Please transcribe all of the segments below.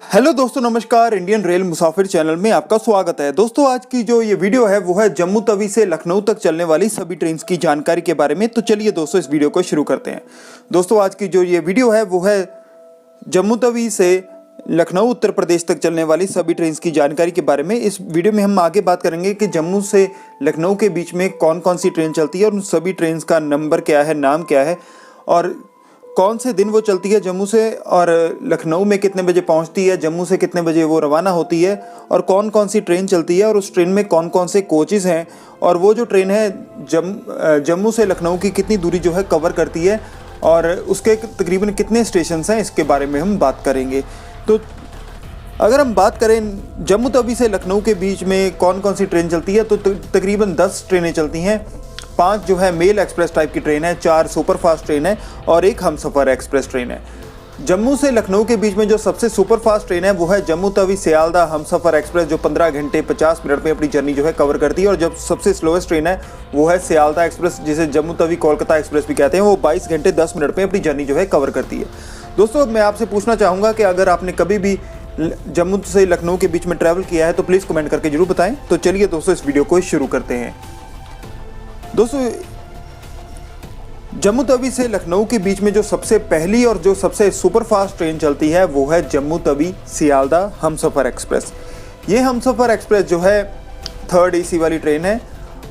Hello दोस्तों, नमस्कार। Indian rail मुसाफिर channel में आपका स्वागत है। दोस्तों, आज की जो ये वीडियो है वो है जम्मू तवी से लखनऊ तक चलने वाली सभी ट्रेन की जानकारी के बारे में। तो चलिए दोस्तों, इस वीडियो को शुरू करते हैं। दोस्तों, आज की जो ये वीडियो है वो है जम्मू तवी से लखनऊ उत्तर प्रदेश तक चलने वाली सभी ट्रेन की जानकारी के बारे में। इस वीडियो में हम आगे बात करेंगे कि जम्मू से लखनऊ के बीच में कौन कौन सी ट्रेन चलती है और उन सभी ट्रेन का नंबर क्या है, नाम क्या है और कौन से दिन वो चलती है जम्मू से, और लखनऊ में कितने बजे पहुंचती है, जम्मू से कितने बजे वो रवाना होती है, और कौन कौन सी ट्रेन चलती है और उस ट्रेन में कौन कौन से कोचेज़ हैं, और वो जो ट्रेन है जम्मू से लखनऊ की कितनी दूरी जो है कवर करती है और उसके तकरीबन कितने स्टेशन हैं, इसके बारे में हम बात करेंगे। तो अगर हम बात करें जम्मू तवी से लखनऊ के बीच में कौन कौन सी ट्रेन चलती है, तो तकरीबन 10 ट्रेनें चलती हैं। 5 जो है मेल एक्सप्रेस टाइप की ट्रेन है, 4 सुपरफास्ट ट्रेन है और 1 हमसफ़र एक्सप्रेस ट्रेन है। जम्मू से लखनऊ के बीच में जो सबसे सुपरफास्ट ट्रेन है वो है जम्मू तवी सियालदा हमसफ़र एक्सप्रेस, जो 15 घंटे 50 मिनट में अपनी जर्नी जो है कवर करती है। और जब सबसे स्लोएस्ट ट्रेन है वो है सियालदा एक्सप्रेस, जिसे जम्मू तवी कोलकाता एक्सप्रेस भी कहते हैं। वो 22 घंटे 10 मिनट में अपनी जर्नी जो है कवर करती है। दोस्तों, मैं आपसे पूछना चाहूँगा कि अगर आपने कभी भी जम्मू से लखनऊ के बीच में ट्रैवल किया है तो प्लीज़ कमेंट करके जरूर बताएं। तो चलिए दोस्तों, इस वीडियो को शुरू करते हैं। दोस्तों, जम्मू तवी से लखनऊ के बीच में जो सबसे पहली और जो सबसे सुपरफास्ट ट्रेन चलती है वो है जम्मू तवी सियालदा हमसफ़र एक्सप्रेस। ये हमसफ़र एक्सप्रेस जो है 3rd AC वाली ट्रेन है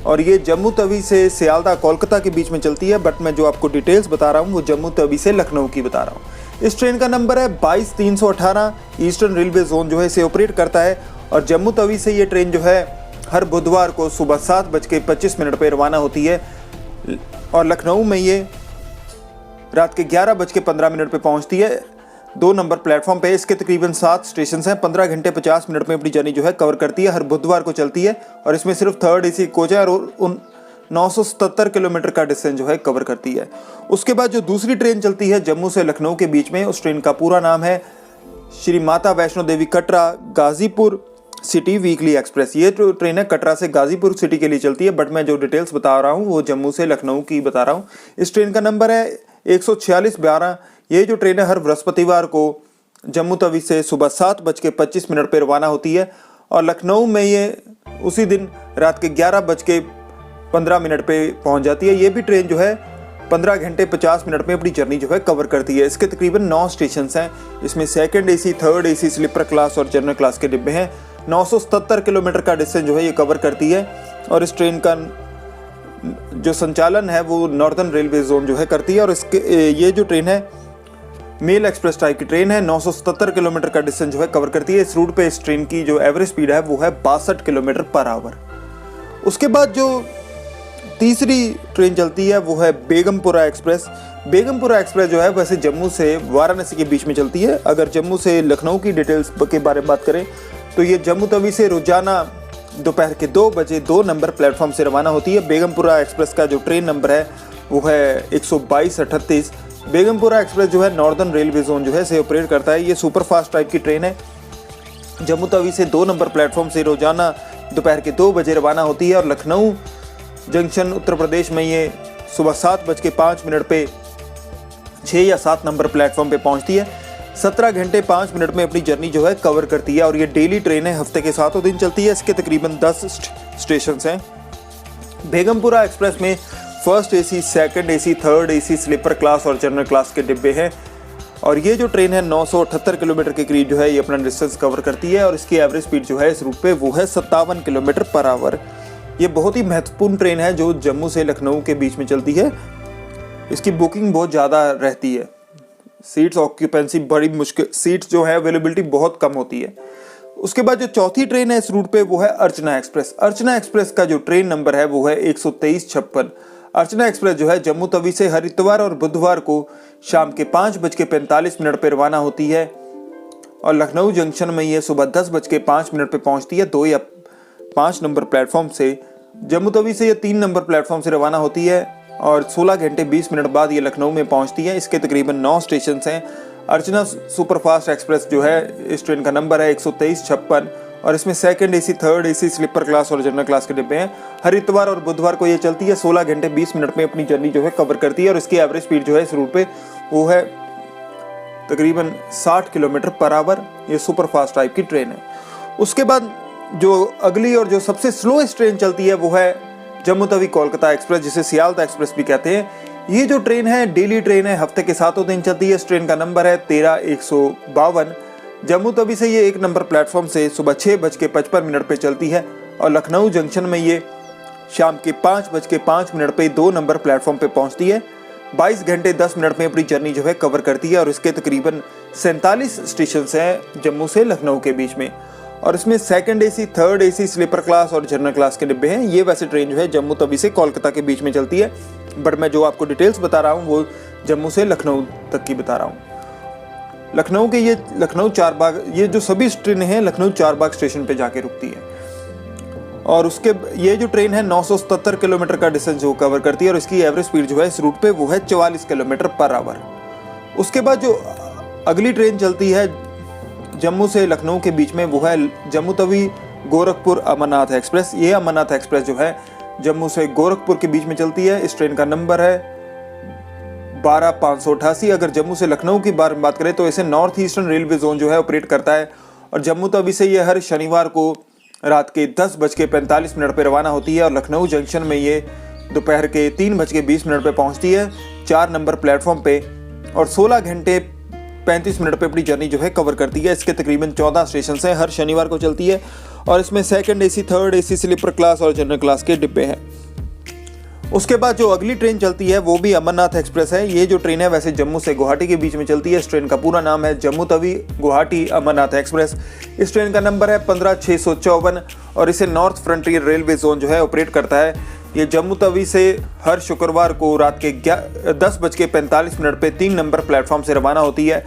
और ये जम्मू तवी से सियालदा कोलकाता के बीच में चलती है। बट मैं जो आपको डिटेल्स बता रहा हूँ वो जम्मू तवी से लखनऊ की बता रहा हूँ। इस ट्रेन का नंबर है 22318। ईस्टर्न रेलवे जोन जो है इसे ऑपरेट करता है और जम्मू तवी से ये ट्रेन जो है हर बुधवार को सुबह 7:25 पर रवाना होती है और लखनऊ में ये रात के 11:15 पे पहुंचती है 2 नंबर प्लेटफॉर्म पे। इसके तकरीबन 7 स्टेशन हैं। 15 घंटे 50 मिनट में अपनी जर्नी जो है कवर करती है। हर बुधवार को चलती है और इसमें सिर्फ 3rd AC कोच है और उन 977 किलोमीटर का डिस्टेंस जो है कवर करती है। उसके बाद जो दूसरी ट्रेन चलती है जम्मू से लखनऊ के बीच में, उस ट्रेन का पूरा नाम है Shri Mata Vaishno Devi Katra Ghazipur city weekly express. ये जो ट्रेन है कटरा से गाजीपुर सिटी के लिए चलती है। बट मैं जो डिटेल्स बता रहा हूँ वो जम्मू से लखनऊ की बता रहा हूँ। इस ट्रेन का नंबर है 14612। ये जो ट्रेन है हर बृहस्पतिवार को जम्मू तवी से सुबह 7:25 पर रवाना होती है और लखनऊ में ये उसी दिन रात के 11:15 पे पहुंच जाती है। ये भी ट्रेन जो है 15 घंटे 50 मिनट में अपनी जर्नी जो है कवर करती है। इसके तकरीबन 9 स्टेशन हैं। इसमें 2nd AC, 3rd AC, sleeper class और जनरल क्लास के डिब्बे हैं। 977 किलोमीटर का डिस्टेंस जो है ये कवर करती है और इस ट्रेन का जो संचालन है वो नॉर्दर्न रेलवे जोन जो है करती है। और इसके ये जो ट्रेन है मेल एक्सप्रेस टाइप की ट्रेन है। 977 किलोमीटर का डिस्टेंस जो है कवर करती है। इस रूट पे इस ट्रेन की जो एवरेज स्पीड है वो है 62 किलोमीटर पर आवर। उसके बाद जो तीसरी ट्रेन चलती है वो है बेगमपुरा एक्सप्रेस। बेगमपुरा एक्सप्रेस जो है वैसे जम्मू से वाराणसी के बीच में चलती है। अगर जम्मू से लखनऊ की डिटेल्स के बारे में बात करें तो ये जम्मू तवी से रोजाना दोपहर के 2 बजे 2 नंबर प्लेटफॉर्म से रवाना होती है। बेगमपुरा एक्सप्रेस का जो ट्रेन नंबर है वो है 12238। बेगमपुरा एक्सप्रेस जो है नॉर्दर्न रेलवे जोन जो है इसे ऑपरेट करता है। ये सुपरफास्ट टाइप की ट्रेन है। जम्मू तवी से 2 नंबर प्लेटफॉर्म से रोजाना दोपहर के 2 बजे रवाना होती है और लखनऊ जंक्शन उत्तर प्रदेश में ये सुबह 7:05 पे 6 या 7 नंबर प्लेटफॉर्म पे पहुंचती है। 17 घंटे 5 मिनट में अपनी जर्नी जो है कवर करती है और ये डेली ट्रेन है, हफ्ते के 7 दिन चलती है। इसके तकरीबन 10 स्टेशन हैं। बेगमपुरा एक्सप्रेस में 1st AC, 2nd AC, 3rd AC, sleeper class और जनरल क्लास के डिब्बे हैं और ये जो ट्रेन है 978 किलोमीटर के करीब जो है ये अपना डिस्टेंस कवर करती है और इसकी एवरेज स्पीड जो है इस रूट पे वो है 57 किलोमीटर पर आवर। ये बहुत ही महत्वपूर्ण ट्रेन है जो जम्मू से लखनऊ के बीच में चलती है। इसकी बुकिंग बहुत ज़्यादा रहती है। सीट्स ऑक्यूपेंसी बड़ी मुश्किल, सीट्स जो है अवेलेबिलिटी बहुत कम होती है। उसके बाद जो चौथी ट्रेन है इस रूट पे वो है अर्चना एक्सप्रेस। अर्चना एक्सप्रेस का जो ट्रेन नंबर है वो है 12356। अर्चना एक्सप्रेस जो है जम्मू तवी से हर इतवार और बुधवार को शाम के 5:45 पर रवाना होती है और लखनऊ जंक्शन में ये सुबह 10:05 पे पहुंचती है 2 या 5 नंबर प्लेटफॉर्म से। जम्मू तवी से ये 3 नंबर प्लेटफॉर्म से रवाना होती है और 16 घंटे 20 मिनट बाद ये लखनऊ में पहुंचती है। इसके तकरीबन 9 स्टेशन हैं। अर्चना सुपरफास्ट एक्सप्रेस जो है इस ट्रेन का नंबर है 12356 और इसमें 2nd AC, 3rd AC, sleeper class और जनरल क्लास के डिब्बे हैं। हर इतवार और बुधवार को ये चलती है। 16 घंटे 20 मिनट में अपनी जर्नी जो है कवर करती है और इसकी एवरेज स्पीड जो है इस रूट पे वो है तकरीबन 60 किलोमीटर पर आवर। ये सुपर फास्ट टाइप की ट्रेन है। उसके बाद जो अगली और जो सबसे स्लोएस्ट ट्रेन चलती है वो है जम्मू तवी कोलकाता एक्सप्रेस, जिसे सियालदा एक्सप्रेस भी कहते हैं। ये जो ट्रेन है डेली ट्रेन है, हफ्ते के 7 दिन चलती है। इस ट्रेन का नंबर है 13152। जम्मू तवी से ये 1 नंबर प्लेटफॉर्म से सुबह 6:55 पे चलती है और लखनऊ जंक्शन में ये शाम के 5:05 पे 2 नंबर प्लेटफॉर्म पे पहुंचती है। 22 घंटे 10 मिनट में अपनी जर्नी जो है कवर करती है और इसके तकरीबन 47 स्टेशन हैं जम्मू से लखनऊ के बीच में। और इसमें second AC, third AC, sleeper class और जनरल क्लास के डिब्बे हैं। ये वैसे ट्रेन जो है जम्मू तवी से कोलकाता के बीच में चलती है, बट मैं जो आपको डिटेल्स बता रहा हूँ वो जम्मू से लखनऊ तक की बता रहा हूँ। लखनऊ के ये लखनऊ चारबाग, ये जो सभी ट्रेनें हैं लखनऊ चारबाग स्टेशन पे जाके रुकती है। और उसके ये जो ट्रेन है 977 किलोमीटर का डिस्टेंस जो कवर करती है और इसकी एवरेज स्पीड जो है इस रूट पे वो है 44 किलोमीटर पर आवर। उसके बाद जो अगली ट्रेन चलती है जम्मू से लखनऊ के बीच में वो है जम्मू तवी गोरखपुर अमरनाथ एक्सप्रेस। ये अमरनाथ एक्सप्रेस जो है जम्मू से गोरखपुर के बीच में चलती है। इस ट्रेन का नंबर है 12588। अगर जम्मू से लखनऊ की बात करें तो इसे नॉर्थ ईस्टर्न रेलवे जोन जो है ऑपरेट करता है और जम्मू तवी से ये हर शनिवार को रात के 10:45 पे रवाना होती है और लखनऊ जंक्शन में ये दोपहर के 3:20 पे पहुंचती है 4 नंबर प्लेटफॉर्म पे और 16 घंटे 35 मिनट पे अपनी जर्नी जो है कवर करती है। इसके तकरीबन 14 स्टेशन हैं, हर शनिवार को चलती है और इसमें second AC, third AC, sleeper class और जनरल क्लास के डिब्बे हैं। उसके बाद जो अगली ट्रेन चलती है वो भी अमरनाथ एक्सप्रेस है। ये जो ट्रेन है वैसे जम्मू से गुवाहाटी के बीच में चलती है। इस ट्रेन का पूरा नाम है जम्मू तवी गुवाहाटी अमरनाथ एक्सप्रेस। इस ट्रेन का नंबर है 15654 और इसे नॉर्थ फ्रंटियर रेलवे जोन जो है ऑपरेट करता है। ये जम्मू तवी से हर शुक्रवार को रात के 10:45 पे 3 नंबर प्लेटफॉर्म से रवाना होती है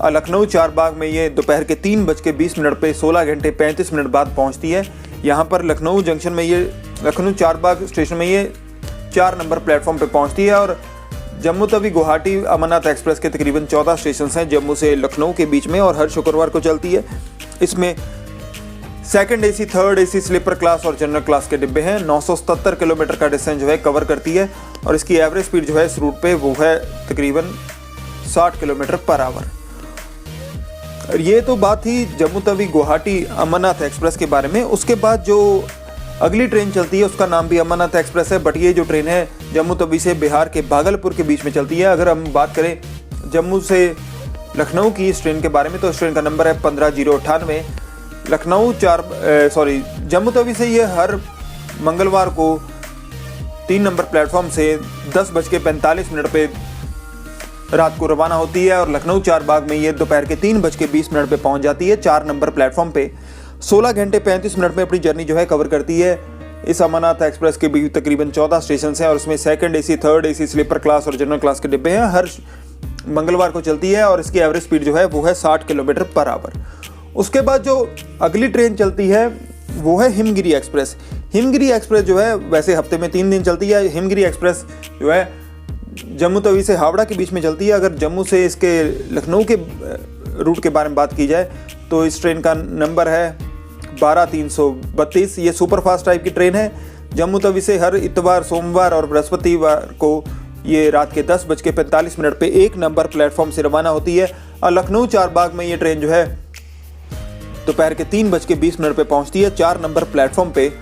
और लखनऊ चारबाग में ये दोपहर के 3:20 पे 16 घंटे 35 मिनट बाद पहुंचती है। यहाँ पर लखनऊ जंक्शन में ये लखनऊ चारबाग स्टेशन में ये 4 नंबर प्लेटफॉर्म पे पहुंचती है और जम्मू तवी गुवाहाटी अमरनाथ एक्सप्रेस के तकरीबन 14 स्टेशन हैं जम्मू से लखनऊ के बीच में और हर शुक्रवार को चलती है। इसमें second AC, third AC, sleeper class और जनरल क्लास के डिब्बे हैं। 977 किलोमीटर का डिस्टेंस जो है कवर करती है और इसकी एवरेज स्पीड जो है इस रूट पे वो है तकरीबन 60 किलोमीटर पर आवर। ये तो बात थी जम्मू तवी गुवाहाटी अमरनाथ एक्सप्रेस के बारे में। उसके बाद जो अगली ट्रेन चलती है उसका नाम भी अमरनाथ एक्सप्रेस है, बट ये जो ट्रेन है जम्मू तवी से बिहार के भागलपुर के बीच में चलती है। अगर हम बात करें जम्मू से लखनऊ की इस ट्रेन के बारे में तो इस ट्रेन का नंबर है 15098। जम्मू तवी से ये हर मंगलवार को 3 नंबर प्लेटफॉर्म से 10:45 पे रात को रवाना होती है और लखनऊ चारबाग में ये दोपहर के 3:20 पे पहुंच जाती है 4 नंबर प्लेटफॉर्म पे। 16 घंटे 35 मिनट में अपनी जर्नी जो है कवर करती है। इस अमरनाथ एक्सप्रेस के भी तकरीबन 14 स्टेशन हैं और इसमें second AC, third AC, sleeper class और जनरल क्लास के डिब्बे हैं। हर मंगलवार को चलती है और इसकी एवरेज स्पीड जो है वो है 60 किलोमीटर पर आवर। उसके बाद जो अगली ट्रेन चलती है वो है हिमगिरी एक्सप्रेस। हिमगिरी एक्सप्रेस जो है वैसे हफ्ते में 3 दिन चलती है। हिमगिरी एक्सप्रेस जो है जम्मू तवी से हावड़ा के बीच में चलती है। अगर जम्मू से इसके लखनऊ के रूट के बारे में बात की जाए तो इस ट्रेन का नंबर है 12332। ये सुपर फास्ट टाइप की ट्रेन है। जम्मू तवी से हर इतवार, सोमवार और बृहस्पतिवार को ये रात के 10:45 पे 1 नंबर प्लेटफॉर्म से रवाना होती है और लखनऊ चारबाग में ये ट्रेन जो है दोपहर के 3:20 पे पहुंचती है 4 नंबर प्लेटफॉर्म पे।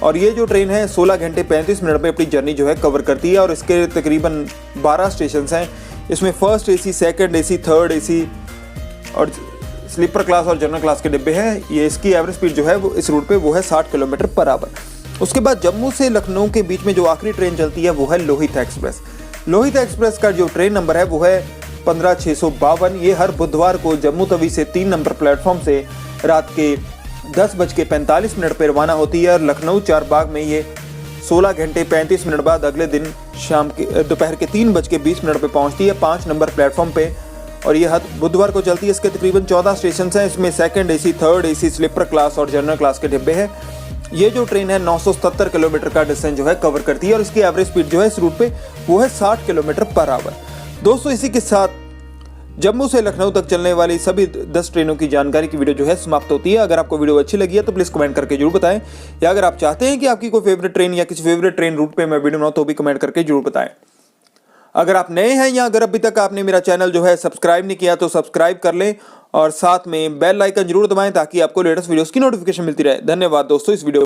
और ये जो ट्रेन है 16 घंटे 35 मिनट में अपनी जर्नी जो है कवर करती है और इसके तकरीबन 12 स्टेशन हैं। इसमें first AC, second AC, third AC और स्लीपर क्लास और जनरल क्लास के डिब्बे हैं। ये इसकी एवरेज स्पीड जो है वो इस रूट पे वो है 60 किलोमीटर पर आवर। उसके बाद जम्मू से लखनऊ के बीच में जो आखिरी ट्रेन चलती है वो है लोहित एक्सप्रेस। लोहित एक्सप्रेस का जो ट्रेन नंबर है वो है 15652। ये हर बुधवार को जम्मू तवी से 3 नंबर प्लेटफॉर्म से रात के 10:45 पे रवाना होती है और लखनऊ चारबाग में ये 16 घंटे 35 मिनट बाद अगले दिन शाम के दोपहर के 3:20 पे पहुंचती है 5 नंबर प्लेटफॉर्म पे और ये हर बुधवार को चलती है। इसके तकरीबन 14 स्टेशन हैं। इसमें second AC, third AC, sleeper class और जनरल क्लास के डिब्बे हैं। ये जो ट्रेन है 977 किलोमीटर का डिस्टेंस जो है कवर करती है और इसकी एवरेज स्पीड जो है इस रूट पे वो है 60 किलोमीटर पर आवर। दोस्तों, इसी के साथ जम्मू से लखनऊ तक चलने वाली सभी 10 ट्रेनों की जानकारी की वीडियो जो है समाप्त होती है। अगर आपको वीडियो अच्छी लगी है तो प्लीज़ कमेंट करके जरूर बताएं, या अगर आप चाहते हैं कि आपकी कोई फेवरेट ट्रेन या किसी फेवरेट ट्रेन रूट पे मैं वीडियो बनाऊं तो भी कमेंट करके जरूर बताएं। अगर आप नए हैं या अगर अभी तक आपने मेरा चैनल जो है सब्सक्राइब नहीं किया तो सब्सक्राइब कर लें और साथ में बेल आइकन जरूर दबाएं ताकि आपको लेटेस्ट वीडियोस की नोटिफिकेशन मिलती रहे। धन्यवाद दोस्तों इस वीडियो